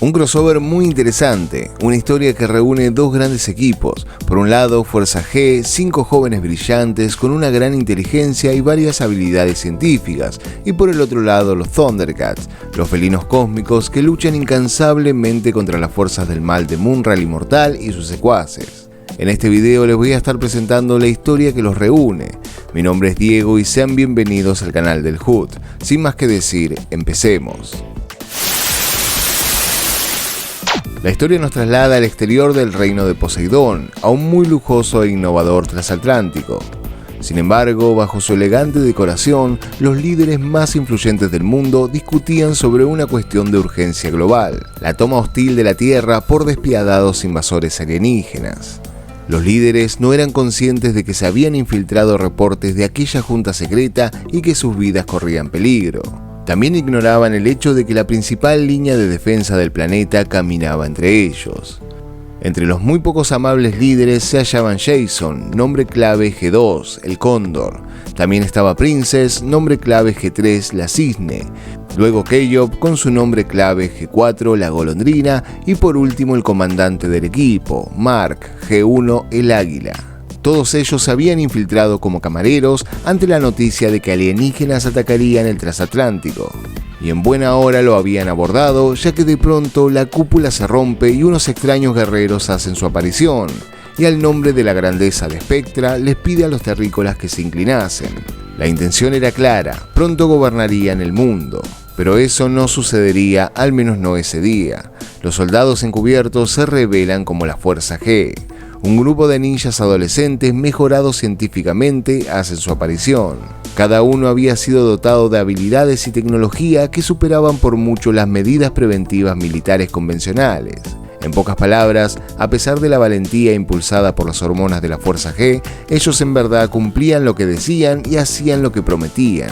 Un crossover muy interesante, una historia que reúne dos grandes equipos. Por un lado, Fuerza G, 5 jóvenes brillantes con una gran inteligencia y varias habilidades científicas. Y por el otro lado, los Thundercats, los felinos cósmicos que luchan incansablemente contra las fuerzas del mal de Munra Inmortal y sus secuaces. En este video les voy a estar presentando la historia que los reúne. Mi nombre es Diego y sean bienvenidos al canal del Hood. Sin más que decir, empecemos. La historia nos traslada al exterior del reino de Poseidón, a un muy lujoso e innovador transatlántico. Sin embargo, bajo su elegante decoración, los líderes más influyentes del mundo discutían sobre una cuestión de urgencia global: la toma hostil de la Tierra por despiadados invasores alienígenas. Los líderes no eran conscientes de que se habían infiltrado reportes de aquella junta secreta y que sus vidas corrían peligro. También ignoraban el hecho de que la principal línea de defensa del planeta caminaba entre ellos. Entre los muy pocos amables líderes se hallaban Jason, nombre clave G2, el Cóndor. También estaba Princess, nombre clave G3, la Cisne. Luego Keyob con su nombre clave G4, la Golondrina. Y por último el comandante del equipo, Mark, G1, el Águila. Todos ellos se habían infiltrado como camareros ante la noticia de que alienígenas atacarían el transatlántico. Y en buena hora lo habían abordado, ya que de pronto la cúpula se rompe y unos extraños guerreros hacen su aparición. Y al nombre de la grandeza de Spectra les pide a los terrícolas que se inclinasen. La intención era clara: pronto gobernarían el mundo. Pero eso no sucedería, al menos no ese día. Los soldados encubiertos se revelan como la Fuerza G. Un grupo de ninjas adolescentes mejorados científicamente hacen su aparición. Cada uno había sido dotado de habilidades y tecnología que superaban por mucho las medidas preventivas militares convencionales. En pocas palabras, a pesar de la valentía impulsada por las hormonas de la Fuerza G, ellos en verdad cumplían lo que decían y hacían lo que prometían.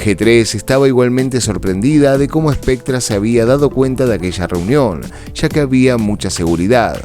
G3 estaba igualmente sorprendida de cómo Spectra se había dado cuenta de aquella reunión, ya que había mucha seguridad.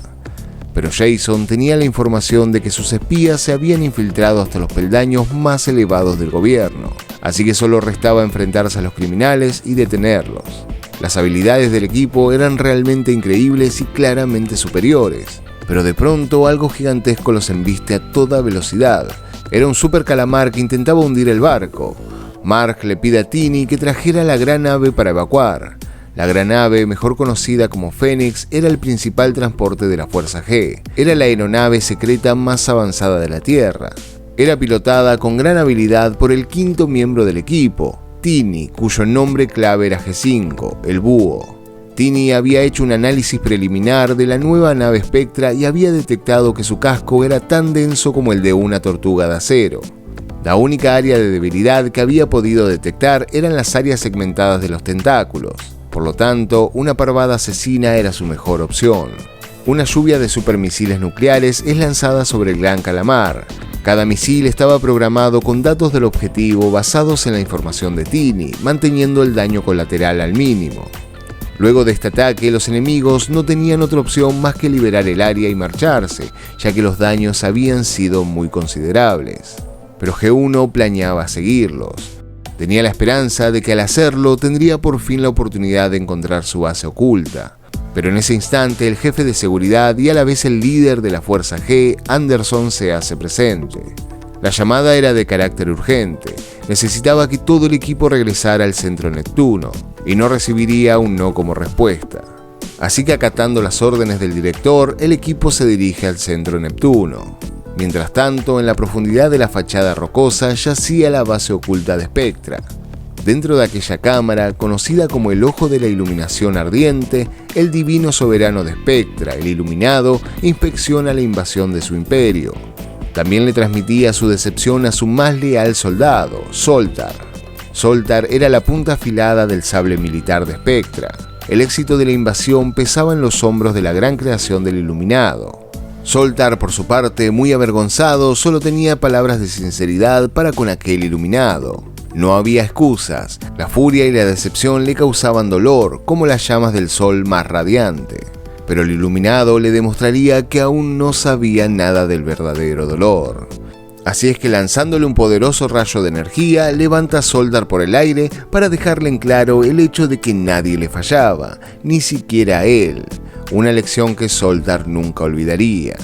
Pero Jason tenía la información de que sus espías se habían infiltrado hasta los peldaños más elevados del gobierno, así que solo restaba enfrentarse a los criminales y detenerlos. Las habilidades del equipo eran realmente increíbles y claramente superiores, pero de pronto algo gigantesco los embiste a toda velocidad. Era un super calamar que intentaba hundir el barco. Mark le pide a Tini que trajera la gran nave para evacuar. La gran nave, mejor conocida como Fénix, era el principal transporte de la Fuerza G. Era la aeronave secreta más avanzada de la Tierra. Era pilotada con gran habilidad por el quinto miembro del equipo, Tini, cuyo nombre clave era G5, el Búho. Tini había hecho un análisis preliminar de la nueva nave Spectra y había detectado que su casco era tan denso como el de una tortuga de acero. La única área de debilidad que había podido detectar eran las áreas segmentadas de los tentáculos. Por lo tanto, una parvada asesina era su mejor opción. Una lluvia de supermisiles nucleares es lanzada sobre el gran calamar. Cada misil estaba programado con datos del objetivo basados en la información de Tini, manteniendo el daño colateral al mínimo. Luego de este ataque, los enemigos no tenían otra opción más que liberar el área y marcharse, ya que los daños habían sido muy considerables. Pero G1 planeaba seguirlos. Tenía la esperanza de que al hacerlo tendría por fin la oportunidad de encontrar su base oculta. Pero en ese instante el jefe de seguridad y a la vez el líder de la Fuerza G, Anderson, se hace presente. La llamada era de carácter urgente. Necesitaba que todo el equipo regresara al centro Neptuno y no recibiría un no como respuesta. Así que acatando las órdenes del director, el equipo se dirige al centro Neptuno. Mientras tanto, en la profundidad de la fachada rocosa yacía la base oculta de Spectra. Dentro de aquella cámara, conocida como el Ojo de la Iluminación Ardiente, el divino soberano de Spectra, el Iluminado, inspecciona la invasión de su imperio. También le transmitía su decepción a su más leal soldado, Zoltar. Zoltar era la punta afilada del sable militar de Spectra. El éxito de la invasión pesaba en los hombros de la gran creación del Iluminado. Zoltar, por su parte, muy avergonzado, solo tenía palabras de sinceridad para con aquel Iluminado. No había excusas, la furia y la decepción le causaban dolor, como las llamas del sol más radiante. Pero el Iluminado le demostraría que aún no sabía nada del verdadero dolor. Así es que lanzándole un poderoso rayo de energía, levanta a Soldar por el aire para dejarle en claro el hecho de que nadie le fallaba, ni siquiera él, una lección que Soldar nunca olvidaría.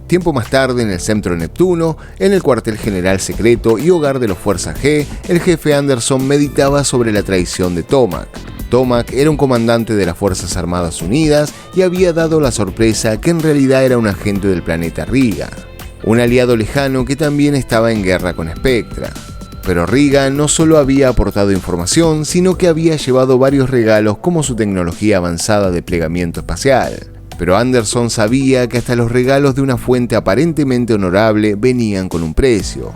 Tiempo más tarde, en el Centro Neptuno, en el cuartel general secreto y hogar de los Fuerza G, el jefe Anderson meditaba sobre la traición de Tomac. Tomac era un comandante de las Fuerzas Armadas Unidas y había dado la sorpresa que en realidad era un agente del planeta Riga, un aliado lejano que también estaba en guerra con Spectra. Pero Riga no solo había aportado información, sino que había llevado varios regalos como su tecnología avanzada de plegamiento espacial. Pero Anderson sabía que hasta los regalos de una fuente aparentemente honorable venían con un precio.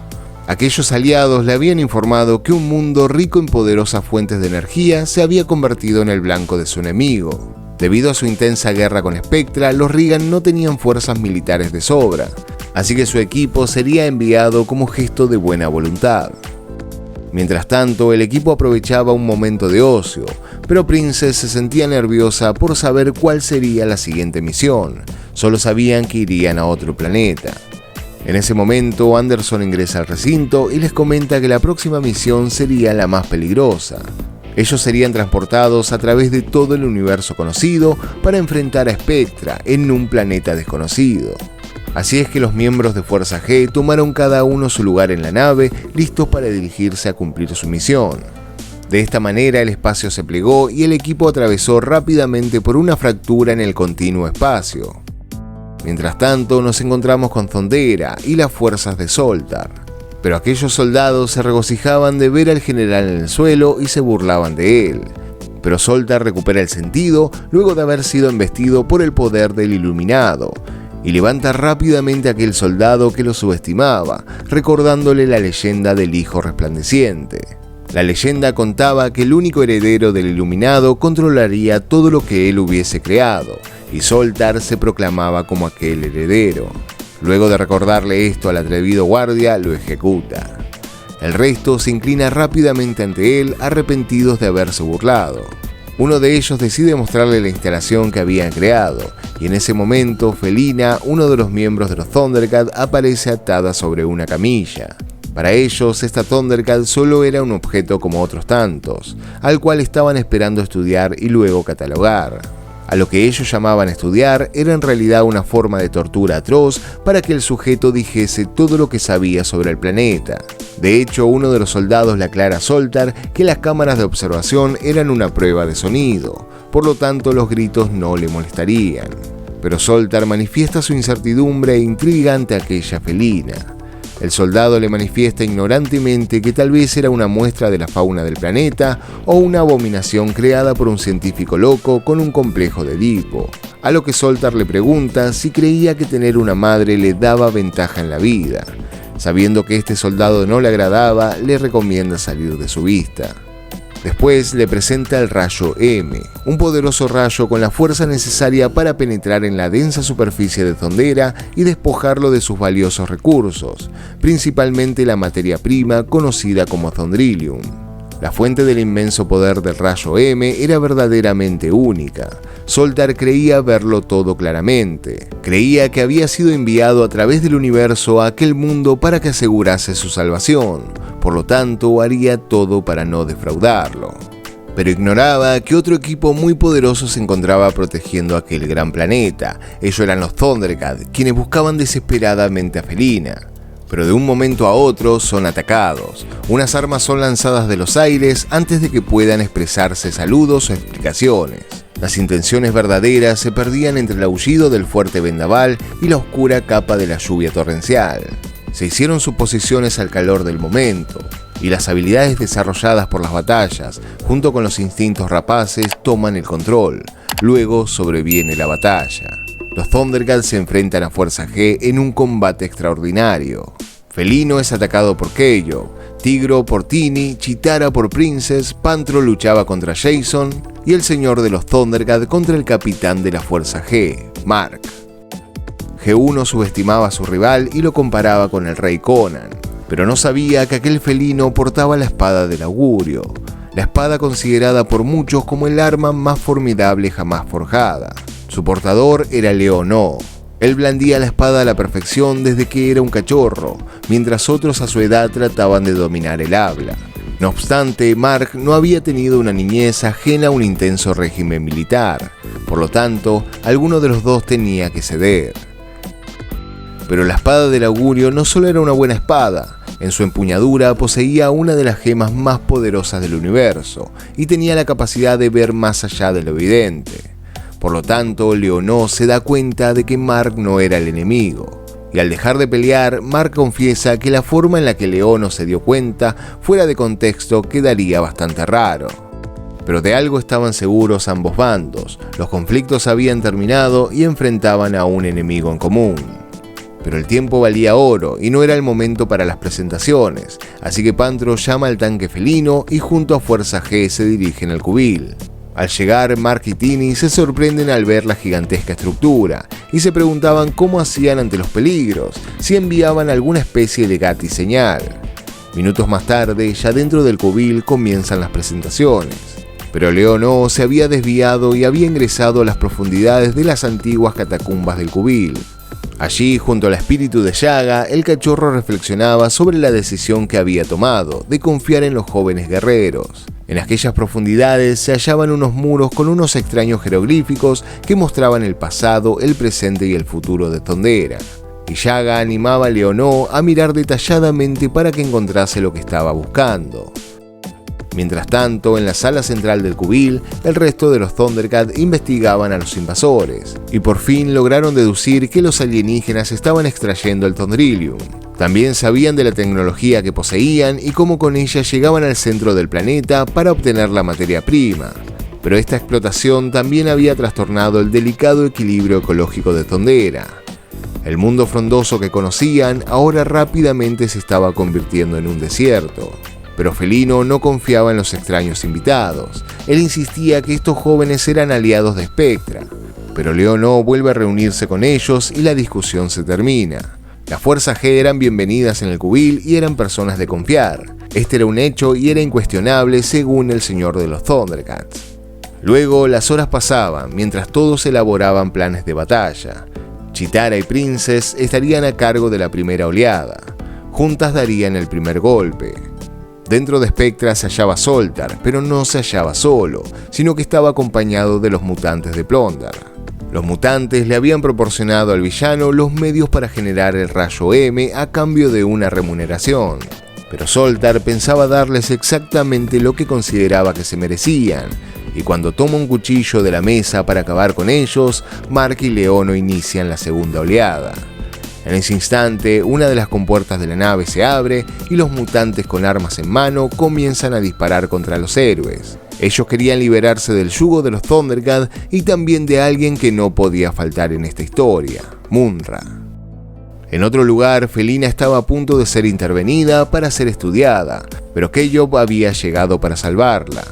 Aquellos aliados le habían informado que un mundo rico en poderosas fuentes de energía se había convertido en el blanco de su enemigo. Debido a su intensa guerra con Spectra, los Reagan no tenían fuerzas militares de sobra, así que su equipo sería enviado como gesto de buena voluntad. Mientras tanto, el equipo aprovechaba un momento de ocio, pero Princess se sentía nerviosa por saber cuál sería la siguiente misión. Solo sabían que irían a otro planeta. En ese momento, Anderson ingresa al recinto y les comenta que la próxima misión sería la más peligrosa. Ellos serían transportados a través de todo el universo conocido para enfrentar a Spectra en un planeta desconocido. Así es que los miembros de Fuerza G tomaron cada uno su lugar en la nave, listos para dirigirse a cumplir su misión. De esta manera el espacio se plegó y el equipo atravesó rápidamente por una fractura en el continuo espacio. Mientras tanto nos encontramos con Thundera y las fuerzas de Soldar, pero aquellos soldados se regocijaban de ver al general en el suelo y se burlaban de él. Pero Soldar recupera el sentido luego de haber sido embestido por el poder del Iluminado, y levanta rápidamente a aquel soldado que lo subestimaba, recordándole la leyenda del Hijo Resplandeciente. La leyenda contaba que el único heredero del Iluminado controlaría todo lo que él hubiese creado, y Soldar se proclamaba como aquel heredero. Luego de recordarle esto al atrevido guardia, lo ejecuta. El resto se inclina rápidamente ante él, arrepentidos de haberse burlado. Uno de ellos decide mostrarle la instalación que habían creado, y en ese momento Felina, uno de los miembros de los Thundercats, aparece atada sobre una camilla. Para ellos, esta Thundercat solo era un objeto como otros tantos, al cual estaban esperando estudiar y luego catalogar. A lo que ellos llamaban estudiar era en realidad una forma de tortura atroz para que el sujeto dijese todo lo que sabía sobre el planeta. De hecho, uno de los soldados le aclara a Soldar que las cámaras de observación eran una prueba de sonido, por lo tanto los gritos no le molestarían. Pero Soldar manifiesta su incertidumbre e intriga ante aquella felina. El soldado le manifiesta ignorantemente que tal vez era una muestra de la fauna del planeta o una abominación creada por un científico loco con un complejo de Edipo, a lo que Soldar le pregunta si creía que tener una madre le daba ventaja en la vida. Sabiendo que este soldado no le agradaba, le recomienda salir de su vista. Después le presenta el rayo M, un poderoso rayo con la fuerza necesaria para penetrar en la densa superficie de Thundera y despojarlo de sus valiosos recursos, principalmente la materia prima conocida como Thundrillium. La fuente del inmenso poder del rayo M era verdaderamente única. Soldar creía verlo todo claramente. Creía que había sido enviado a través del universo a aquel mundo para que asegurase su salvación. Por lo tanto, haría todo para no defraudarlo. Pero ignoraba que otro equipo muy poderoso se encontraba protegiendo aquel gran planeta. Ellos eran los Thundercats, quienes buscaban desesperadamente a Felina. Pero de un momento a otro son atacados. Unas armas son lanzadas de los aires antes de que puedan expresarse saludos o explicaciones. Las intenciones verdaderas se perdían entre el aullido del fuerte vendaval y la oscura capa de la lluvia torrencial. Se hicieron suposiciones al calor del momento, y las habilidades desarrolladas por las batallas, junto con los instintos rapaces, toman el control. Luego sobreviene la batalla. Los Thundercats se enfrentan a Fuerza G en un combate extraordinario. Felino es atacado por Keio, Tigro por Tini, Chitara por Princess, Pantro luchaba contra Jason y el señor de los Thundercats contra el capitán de la Fuerza G, Mark. G1 subestimaba a su rival y lo comparaba con el rey Conan, pero no sabía que aquel felino portaba la espada del augurio, la espada considerada por muchos como el arma más formidable jamás forjada. Su portador era Leonó, Él blandía la espada a la perfección desde que era un cachorro, mientras otros a su edad trataban de dominar el habla. No obstante, Mark no había tenido una niñez ajena a un intenso régimen militar, por lo tanto, alguno de los dos tenía que ceder. Pero la espada del augurio no solo era una buena espada, en su empuñadura poseía una de las gemas más poderosas del universo y tenía la capacidad de ver más allá de lo evidente. Por lo tanto, Leonó se da cuenta de que Mark no era el enemigo. Y al dejar de pelear, Mark confiesa que la forma en la que Leonó se dio cuenta, fuera de contexto, quedaría bastante raro. Pero de algo estaban seguros ambos bandos, los conflictos habían terminado y enfrentaban a un enemigo en común. Pero el tiempo valía oro y no era el momento para las presentaciones, así que Pantro llama al tanque felino y junto a Fuerza G se dirigen al cubil. Al llegar, Mark y Tini se sorprenden al ver la gigantesca estructura y se preguntaban cómo hacían ante los peligros, si enviaban alguna especie de gati señal. Minutos más tarde, ya dentro del cubil comienzan las presentaciones. Pero Leonó se había desviado y había ingresado a las profundidades de las antiguas catacumbas del cubil. Allí, junto al espíritu de Yaga, el cachorro reflexionaba sobre la decisión que había tomado de confiar en los jóvenes guerreros. En aquellas profundidades se hallaban unos muros con unos extraños jeroglíficos que mostraban el pasado, el presente y el futuro de Thondera. Y Yaga animaba a Leonó a mirar detalladamente para que encontrase lo que estaba buscando. Mientras tanto, en la sala central del cubil, el resto de los Thundercat investigaban a los invasores, y por fin lograron deducir que los alienígenas estaban extrayendo el Thondrillium. También sabían de la tecnología que poseían y cómo con ella llegaban al centro del planeta para obtener la materia prima. Pero esta explotación también había trastornado el delicado equilibrio ecológico de Thondera. El mundo frondoso que conocían ahora rápidamente se estaba convirtiendo en un desierto. Pero Felino no confiaba en los extraños invitados. Él insistía que estos jóvenes eran aliados de Spectra. Pero Leonó vuelve a reunirse con ellos y la discusión se termina. Las fuerzas G eran bienvenidas en el cubil y eran personas de confiar. Este era un hecho y era incuestionable según el señor de los Thundercats. Luego las horas pasaban mientras todos elaboraban planes de batalla. Chitara y Princess estarían a cargo de la primera oleada. Juntas darían el primer golpe. Dentro de Spectra se hallaba Zoltar, pero no se hallaba solo, sino que estaba acompañado de los mutantes de Plondar. Los mutantes le habían proporcionado al villano los medios para generar el rayo M a cambio de una remuneración. Pero Zoltar pensaba darles exactamente lo que consideraba que se merecían, y cuando toma un cuchillo de la mesa para acabar con ellos, Mark y Leonó inician la segunda oleada. En ese instante, una de las compuertas de la nave se abre y los mutantes con armas en mano comienzan a disparar contra los héroes. Ellos querían liberarse del yugo de los Thundercat y también de alguien que no podía faltar en esta historia, Munra. En otro lugar, Felina estaba a punto de ser intervenida para ser estudiada, pero Keyop había llegado para salvarla.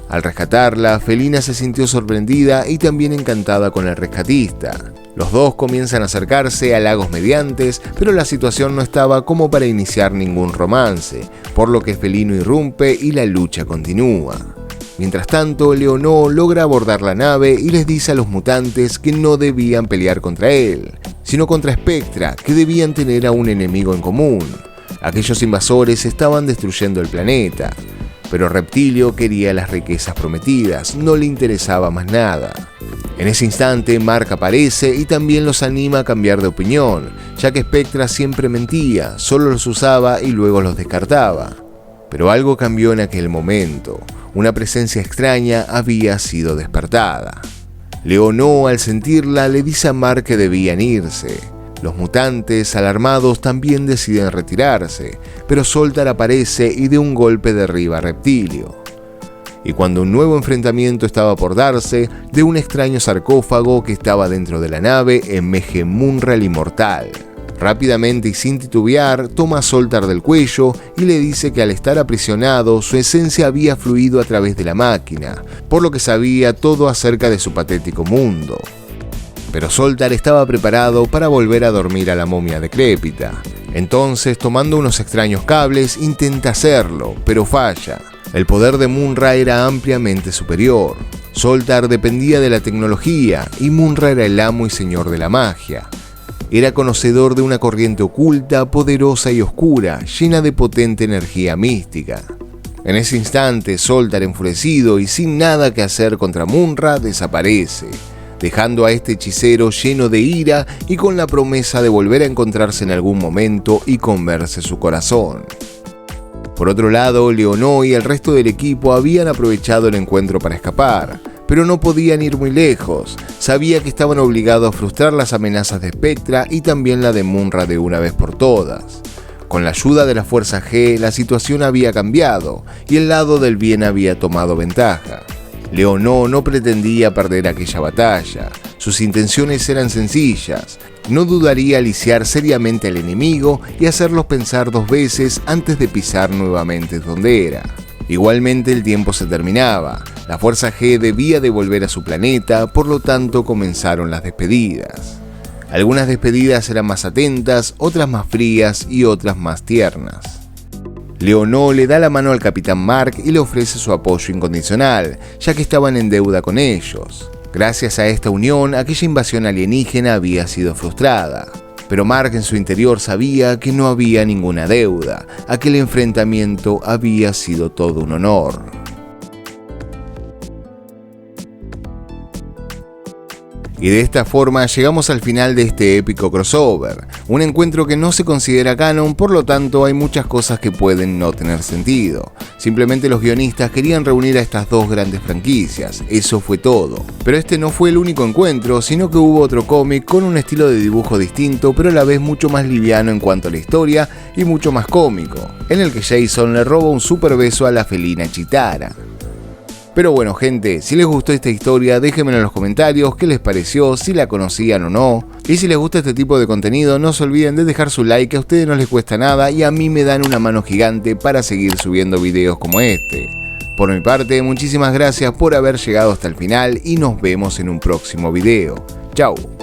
Al rescatarla, Felina se sintió sorprendida y también encantada con el rescatista. Los dos comienzan a acercarse a lagos mediantes, pero la situación no estaba como para iniciar ningún romance, por lo que Felino irrumpe y la lucha continúa. Mientras tanto, Leonó logra abordar la nave y les dice a los mutantes que no debían pelear contra él, sino contra Spectra, que debían tener a un enemigo en común. Aquellos invasores estaban destruyendo el planeta, pero Reptilio quería las riquezas prometidas, no le interesaba más nada. En ese instante, Mark aparece y también los anima a cambiar de opinión, ya que Spectra siempre mentía, solo los usaba y luego los descartaba. Pero algo cambió en aquel momento. Una presencia extraña había sido despertada. Leonó, al sentirla, le dice a Mark que debían irse. Los mutantes, alarmados, también deciden retirarse, pero Zoltar aparece y de un golpe derriba a Reptilio. Y cuando un nuevo enfrentamiento estaba por darse, de un extraño sarcófago que estaba dentro de la nave emerge Munra el Inmortal. Rápidamente y sin titubear, toma a Zoltar del cuello y le dice que al estar aprisionado, su esencia había fluido a través de la máquina, por lo que sabía todo acerca de su patético mundo. Pero Zoltar estaba preparado para volver a dormir a la momia decrépita. Entonces, tomando unos extraños cables, intenta hacerlo, pero falla. El poder de Munra era ampliamente superior. Zoltar dependía de la tecnología y Munra era el amo y señor de la magia. Era conocedor de una corriente oculta, poderosa y oscura, llena de potente energía mística. En ese instante, Zoltar, enfurecido y sin nada que hacer contra Munra, desaparece, dejando a este hechicero lleno de ira y con la promesa de volver a encontrarse en algún momento y comerse su corazón. Por otro lado, Leonó y el resto del equipo habían aprovechado el encuentro para escapar, pero no podían ir muy lejos. Sabía que estaban obligados a frustrar las amenazas de Spectra y también la de Munra de una vez por todas. Con la ayuda de la Fuerza G, la situación había cambiado y el lado del bien había tomado ventaja. Leonó no pretendía perder aquella batalla. Sus intenciones eran sencillas. No dudaría aliciar seriamente al enemigo y hacerlos pensar 2 veces antes de pisar nuevamente donde era. Igualmente el tiempo se terminaba. La Fuerza G debía de volver a su planeta, por lo tanto comenzaron las despedidas. Algunas despedidas eran más atentas, otras más frías y otras más tiernas. Leonó le da la mano al Capitán Mark y le ofrece su apoyo incondicional, ya que estaban en deuda con ellos. Gracias a esta unión, aquella invasión alienígena había sido frustrada. Pero Mark en su interior sabía que no había ninguna deuda. Aquel enfrentamiento había sido todo un honor. Y de esta forma llegamos al final de este épico crossover, un encuentro que no se considera canon, por lo tanto hay muchas cosas que pueden no tener sentido. Simplemente los guionistas querían reunir a estas 2 grandes franquicias, eso fue todo. Pero este no fue el único encuentro, sino que hubo otro cómic con un estilo de dibujo distinto, pero a la vez mucho más liviano en cuanto a la historia y mucho más cómico, en el que Jason le roba un super beso a la felina Chitara. Pero bueno gente, si les gustó esta historia déjenmelo en los comentarios qué les pareció, si la conocían o no. Y si les gusta este tipo de contenido no se olviden de dejar su like, que a ustedes no les cuesta nada y a mí me dan una mano gigante para seguir subiendo videos como este. Por mi parte, muchísimas gracias por haber llegado hasta el final y nos vemos en un próximo video. Chau.